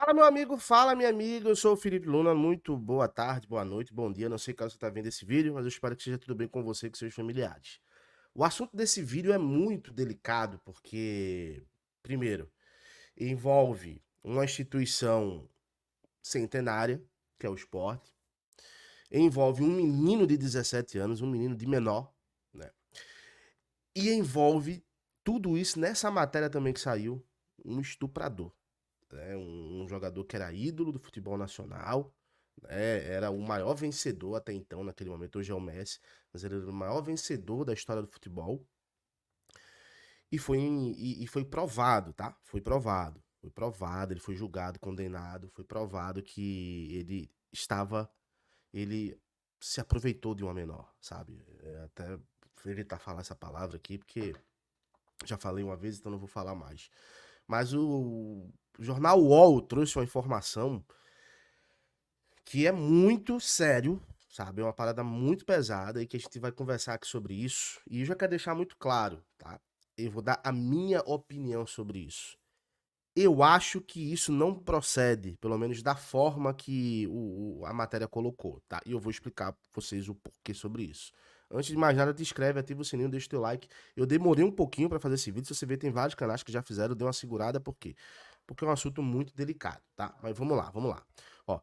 Fala, meu amigo, fala, minha amiga. Eu sou o Felipe Luna. Muito boa tarde, boa noite, bom dia. Não sei quando você está vendo esse vídeo, mas eu espero que seja tudo bem com você e com seus familiares. O assunto desse vídeo é muito delicado porque, primeiro, envolve uma instituição centenária, que é o esporte, envolve um menino de 17 anos, um menino de menor, né? E envolve tudo isso nessa matéria também que saiu, um estuprador. Um jogador que era ídolo do futebol nacional, né? Era o maior vencedor até então, naquele momento. Hoje é o Messi, mas ele era o maior vencedor da história do futebol. E foi provado, tá? Foi provado. Foi provado, ele foi julgado, condenado. Foi provado que ele se aproveitou de uma menor, sabe? Até vou evitar falar essa palavra aqui, porque já falei uma vez, então não vou falar mais. Mas o jornal UOL trouxe uma informação que é muito sério, sabe? É uma parada muito pesada e que a gente vai conversar aqui sobre isso. E eu já quero deixar muito claro, tá? Eu vou dar a minha opinião sobre isso. Eu acho que isso não procede, pelo menos da forma que a matéria colocou, tá? E eu vou explicar pra vocês o porquê sobre isso. Antes de mais nada, te inscreve, ativa o sininho, deixa o teu like. Eu demorei um pouquinho pra fazer esse vídeo. Se você ver, tem vários canais que já fizeram, deu uma segurada, por quê? Porque é um assunto muito delicado, tá? Mas vamos lá, vamos lá. Ó,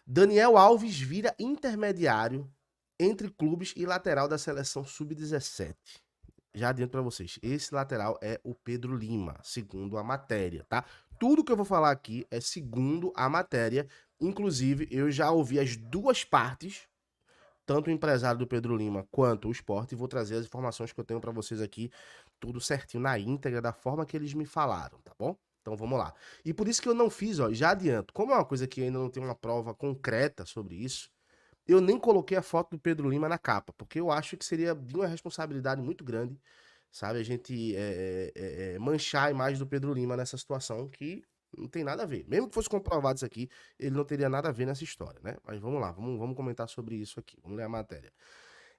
Daniel Alves vira intermediário entre clubes e lateral da seleção sub-17. Já adianto para vocês, esse lateral é o Pedro Lima, segundo a matéria, tá? Tudo que eu vou falar aqui é segundo a matéria. Inclusive, eu já ouvi as duas partes, tanto o empresário do Pedro Lima quanto o esporte, e vou trazer as informações que eu tenho para vocês aqui, tudo certinho, na íntegra, da forma que eles me falaram, tá bom? Então vamos lá. E por isso que eu não fiz, ó, já adianto, como é uma coisa que ainda não tem uma prova concreta sobre isso, eu nem coloquei a foto do Pedro Lima na capa, porque eu acho que seria de uma responsabilidade muito grande, sabe, a gente manchar a imagem do Pedro Lima nessa situação que não tem nada a ver. Mesmo que fosse comprovado isso aqui, ele não teria nada a ver nessa história, né? Mas vamos lá, vamos comentar sobre isso aqui. Vamos ler a matéria.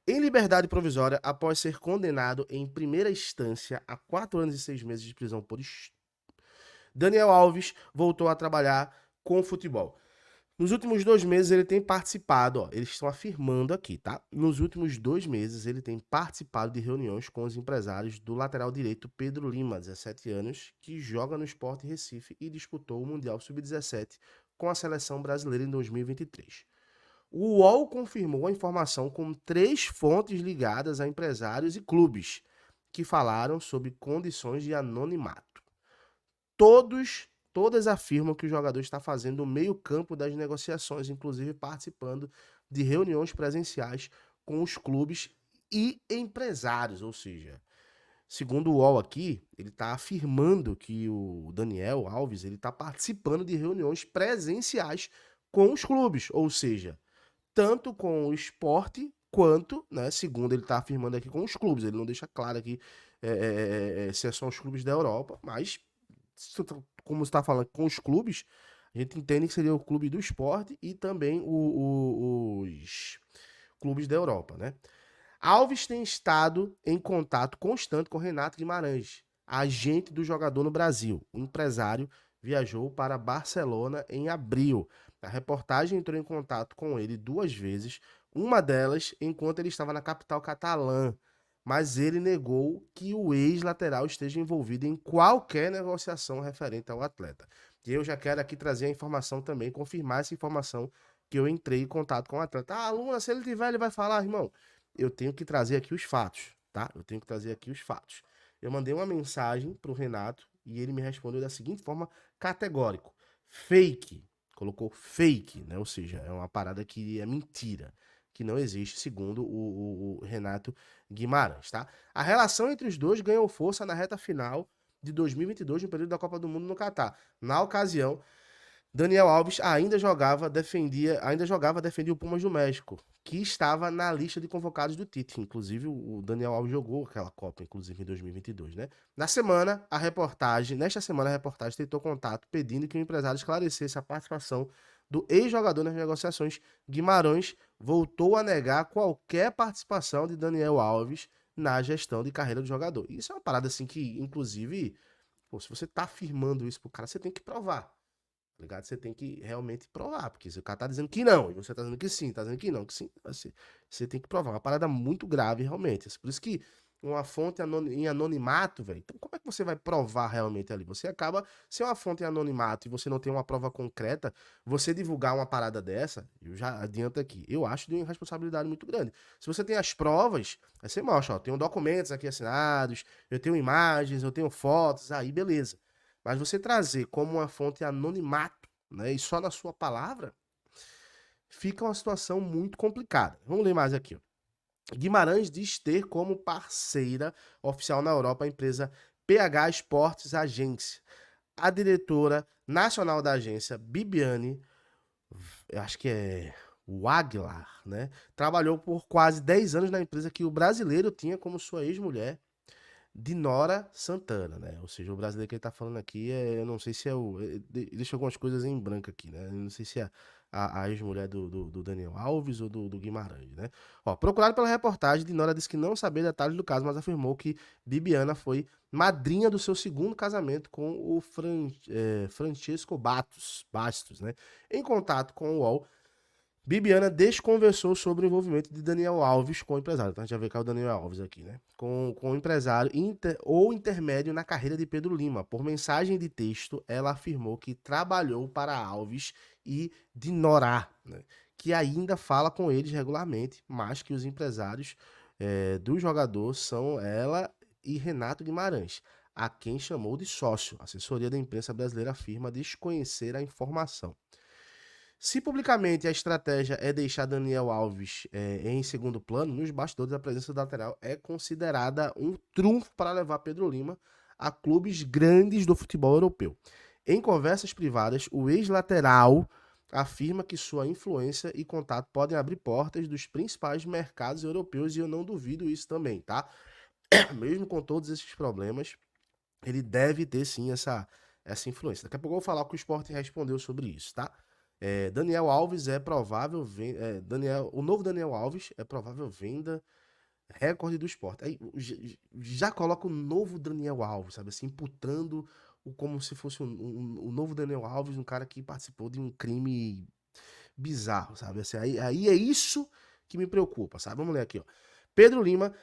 Em liberdade provisória, após ser condenado em primeira instância a 4 anos e 6 meses de prisão por Daniel Alves voltou a trabalhar com futebol. Nos últimos 2 meses ele tem participado, ó, eles estão afirmando aqui, tá? Nos últimos 2 meses ele tem participado de reuniões com os empresários do lateral direito Pedro Lima, 17 anos, que joga no Sport Recife e disputou o Mundial Sub-17 com a seleção brasileira em 2023. O UOL confirmou a informação com 3 fontes ligadas a empresários e clubes, que falaram sobre condições de anonimato. Todas afirmam que o jogador está fazendo o meio-campo das negociações, inclusive participando de reuniões presenciais com os clubes e empresários, ou seja, segundo o UOL aqui, ele está afirmando que o Daniel Alves ele está participando de reuniões presenciais com os clubes, ou seja, tanto com o esporte quanto, né, segundo ele está afirmando aqui, com os clubes. Ele não deixa claro aqui se são os clubes da Europa, mas como você está falando com os clubes, a gente entende que seria o clube do esporte e também os clubes da Europa, né? Alves tem estado em contato constante com Renato Guimarães, agente do jogador no Brasil. O empresário viajou para Barcelona em abril. A reportagem entrou em contato com ele 2 vezes, uma delas enquanto ele estava na capital catalã, mas ele negou que o ex-lateral esteja envolvido em qualquer negociação referente ao atleta. E eu já quero aqui trazer a informação também, confirmar essa informação que eu entrei em contato com o atleta. Ah, Luna, se ele tiver, ele vai falar, irmão. Eu tenho que trazer aqui os fatos, tá? Eu tenho que trazer aqui os fatos. Eu mandei uma mensagem pro Renato e ele me respondeu da seguinte forma categórico: fake. Colocou fake, né? Ou seja, é uma parada que é mentira, que não existe, segundo o Renato Guimarães, tá? A relação entre os dois ganhou força na reta final de 2022, no período da Copa do Mundo no Catar. Na ocasião, Daniel Alves defendia o Pumas do México, que estava na lista de convocados do Tite. Inclusive, o Daniel Alves jogou aquela Copa, inclusive, em 2022, né? Nesta semana, a reportagem tentou contato pedindo que o empresário esclarecesse a participação do ex-jogador nas negociações. Guimarães voltou a negar qualquer participação de Daniel Alves na gestão de carreira do jogador. Isso é uma parada assim que, inclusive, pô, se você tá afirmando isso pro cara, você tem que provar. tá ligado? Você tem que realmente provar, porque se o cara tá dizendo que não, e você tá dizendo que sim, tá dizendo que não, que sim, você tem que provar. Uma parada muito grave, realmente. Por isso que uma fonte em anonimato, velho. Então, como é que você vai provar realmente ali? Você acaba, se é uma fonte em anonimato e você não tem uma prova concreta, você divulgar uma parada dessa, eu já adianto aqui, eu acho de uma responsabilidade muito grande. Se você tem as provas, aí você mostra, ó, tenho documentos aqui assinados, eu tenho imagens, eu tenho fotos, aí beleza. Mas você trazer como uma fonte anonimato, né, e só na sua palavra, fica uma situação muito complicada. Vamos ler mais aqui, ó. Guimarães diz ter como parceira oficial na Europa a empresa PH Esportes Agência. A diretora nacional da agência, Bibiane, eu acho que é Waglar, né? Trabalhou por quase 10 anos na empresa que o brasileiro tinha como sua ex-mulher, Dinora Santana, né? Ou seja, o brasileiro que ele tá falando aqui, eu não sei se é o. Deixa algumas coisas em branco aqui, né? Eu não sei se é a ex-mulher do Daniel Alves ou do Guimarães, né? Ó, procurado pela reportagem, Dinora disse que não sabia detalhes do caso, mas afirmou que Bibiana foi madrinha do seu segundo casamento com o Francesco Bastos, né? Em contato com o UOL, Bibiana desconversou sobre o envolvimento de Daniel Alves com o empresário. Então a gente já vê que é o Daniel Alves aqui, né? Com o empresário ou intermédio na carreira de Pedro Lima. Por mensagem de texto, ela afirmou que trabalhou para Alves e Dinorá, né? Que ainda fala com eles regularmente, mas que os empresários do jogador são ela e Renato Guimarães, a quem chamou de sócio. A assessoria da imprensa brasileira afirma desconhecer a informação. Se publicamente a estratégia é deixar Daniel Alves em segundo plano, nos bastidores a presença do lateral é considerada um trunfo para levar Pedro Lima a clubes grandes do futebol europeu. Em conversas privadas, o ex-lateral afirma que sua influência e contato podem abrir portas dos principais mercados europeus e eu não duvido isso também, tá? Mesmo com todos esses problemas, ele deve ter sim essa influência. Daqui a pouco eu vou falar o que o Sport respondeu sobre isso, tá? Daniel Alves é provável o novo Daniel Alves é provável venda recorde do Sport. Aí já coloca o novo Daniel Alves, sabe assim, imputando como se fosse o novo Daniel Alves, um cara que participou de um crime bizarro, sabe? Assim, aí é isso que me preocupa, sabe? Vamos ler aqui, ó. Pedro Lima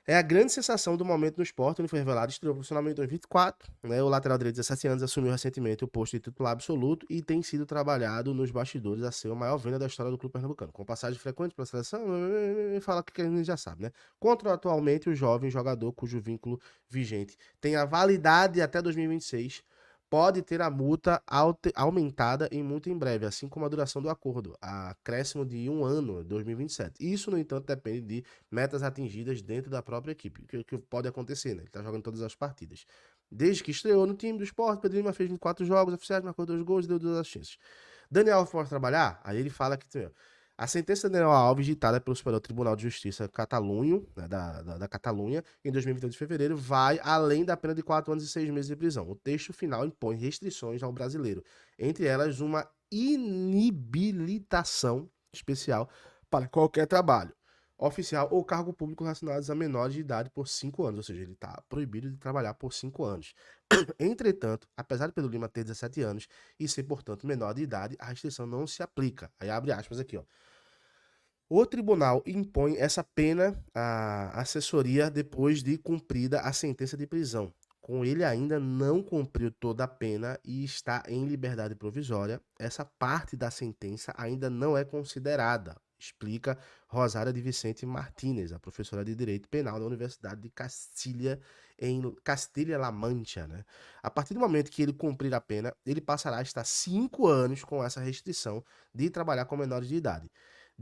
é a grande sensação do momento no esporte, onde foi revelado, estreou profissionalmente em 2024, né? O lateral direito de 17 anos assumiu recentemente o posto de titular absoluto e tem sido trabalhado nos bastidores a ser a maior venda da história do clube pernambucano. Com passagem frequente pela seleção, fala que a gente já sabe, né? Contratualmente, o jovem jogador cujo vínculo vigente tem a validade até 2026 pode ter a multa aumentada em muito em breve, assim como a duração do acordo, acréscimo de 1 ano, 2027. Isso, no entanto, depende de metas atingidas dentro da própria equipe, que pode acontecer, né? Ele tá jogando todas as partidas. Desde que estreou no time do Sport, Pedro Lima fez 24 jogos oficiais, marcou 2 gols e deu 2 assistências. Daniel Alves pode trabalhar? Aí ele fala que a sentença de Daniel Alves, ditada pelo Superior Tribunal de Justiça Catalunho, né, da Catalunha, em 2022 de fevereiro, vai além da pena de 4 anos e 6 meses de prisão. O texto final impõe restrições ao brasileiro, entre elas uma inibilitação especial para qualquer trabalho oficial ou cargo público relacionados a menores de idade por 5 anos, ou seja, ele está proibido de trabalhar por 5 anos. Entretanto, apesar de Pedro Lima ter 17 anos e ser, portanto, menor de idade, a restrição não se aplica. Aí abre aspas aqui, ó. O tribunal impõe essa pena à assessoria depois de cumprida a sentença de prisão. Com ele ainda não cumpriu toda a pena e está em liberdade provisória, essa parte da sentença ainda não é considerada, explica Rosária de Vicente Martínez, a professora de Direito Penal da Universidade de Castilha, em Castilha-La Mancha. Né? A partir do momento que ele cumprir a pena, ele passará a estar 5 anos com essa restrição de trabalhar com menores de idade,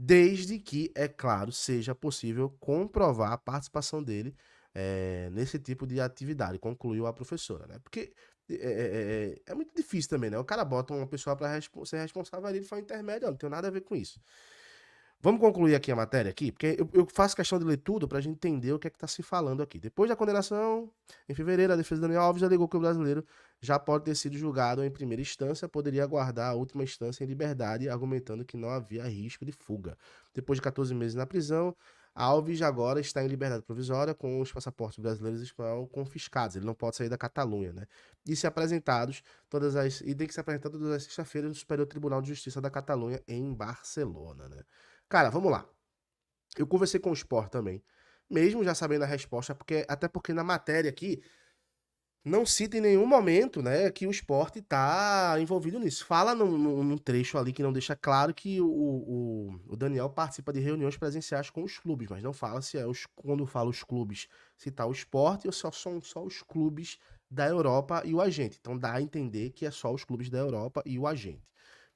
desde que, é claro, seja possível comprovar a participação dele nesse tipo de atividade, concluiu a professora, né? Porque é muito difícil também, né? O cara bota uma pessoa para ser responsável ali, ele foi um intermédio, não tem nada a ver com isso. Vamos concluir aqui a matéria aqui, porque eu faço questão de ler tudo para a gente entender o que é que está se falando aqui. Depois da condenação, em fevereiro, a defesa de Daniel Alves alegou que o brasileiro já pode ter sido julgado em primeira instância, poderia aguardar a última instância em liberdade, argumentando que não havia risco de fuga. Depois de 14 meses na prisão, Alves agora está em liberdade provisória com os passaportes brasileiros e espanhol confiscados. Ele não pode sair da Catalunha, né? E se apresentados e tem que se apresentar todas as sextas-feiras no Superior Tribunal de Justiça da Catalunha em Barcelona, né? Cara, vamos lá. Eu conversei com o Sport também, mesmo já sabendo a resposta, até porque na matéria aqui não cita em nenhum momento, né, que o Sport está envolvido nisso. Fala num trecho ali que não deixa claro que o Daniel participa de reuniões presenciais com os clubes, mas não fala se quando fala os clubes, se tá o Sport ou se são só os clubes da Europa e o agente. Então dá a entender que é só os clubes da Europa e o agente,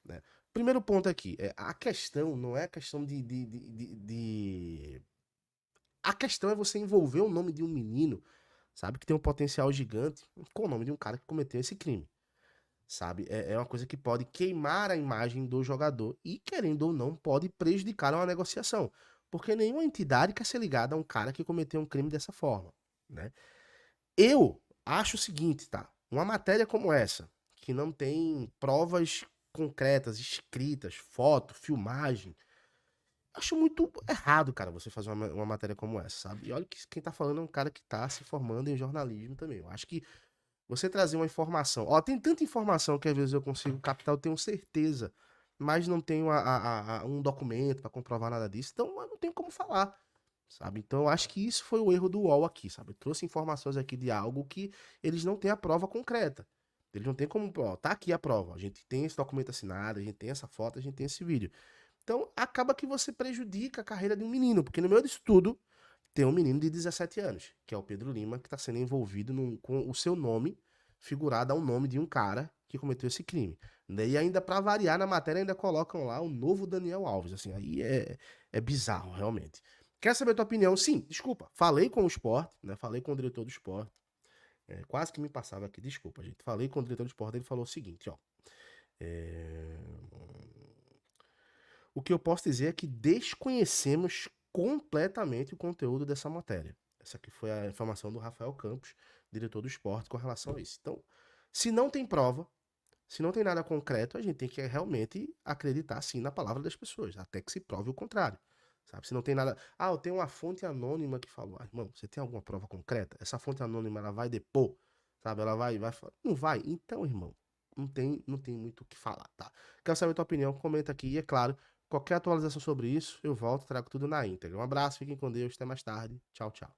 né? Primeiro ponto aqui, a questão não é questão a questão é você envolver o nome de um menino, sabe, que tem um potencial gigante, com o nome de um cara que cometeu esse crime, sabe? É uma coisa que pode queimar a imagem do jogador e, querendo ou não, pode prejudicar uma negociação. Porque nenhuma entidade quer ser ligada a um cara que cometeu um crime dessa forma, né? Eu acho o seguinte, tá? Uma matéria como essa, que não tem provas concretas, escritas, foto, filmagem, acho muito errado, cara, você fazer uma matéria como essa, sabe? E olha que quem tá falando é um cara que tá se formando em jornalismo também. Eu acho que você trazer uma informação. Ó, tem tanta informação que às vezes eu consigo captar, eu tenho certeza, mas não tenho um documento pra comprovar nada disso, então eu não tenho como falar, sabe? Então eu acho que isso foi o erro do UOL aqui, sabe? Eu trouxe informações aqui de algo que eles não têm a prova concreta. Eles não têm como, ó, tá aqui a prova. A gente tem esse documento assinado, a gente tem essa foto, a gente tem esse vídeo. Então, acaba que você prejudica a carreira de um menino, porque no meio disso tudo tem um menino de 17 anos, que é o Pedro Lima, que está sendo envolvido com o seu nome figurado ao nome de um cara que cometeu esse crime. E ainda, para variar na matéria, ainda colocam lá o novo Daniel Alves. Assim, aí é bizarro, realmente. Quer saber a tua opinião? Sim, desculpa. Falei com o Sport, né? Falei com o diretor do Sport. Quase que me passava aqui, desculpa, gente. Falei com o diretor do Sport, ele falou o seguinte, ó. É... O que eu posso dizer é que desconhecemos completamente o conteúdo dessa matéria. Essa aqui foi a informação do Rafael Campos, diretor do esporte, com relação a isso. Então, se não tem prova, se não tem nada concreto, a gente tem que realmente acreditar sim na palavra das pessoas, até que se prove o contrário. Sabe? Se não tem nada. Ah, eu tenho uma fonte anônima que falou. Ah, irmão, você tem alguma prova concreta? Essa fonte anônima ela vai depor, sabe? Ela vai falar. Não vai? Então, irmão, não tem muito o que falar, tá? Quero saber a tua opinião, comenta aqui. E é claro, qualquer atualização sobre isso, eu volto, trago tudo na íntegra. Um abraço, fiquem com Deus, até mais tarde. Tchau, tchau.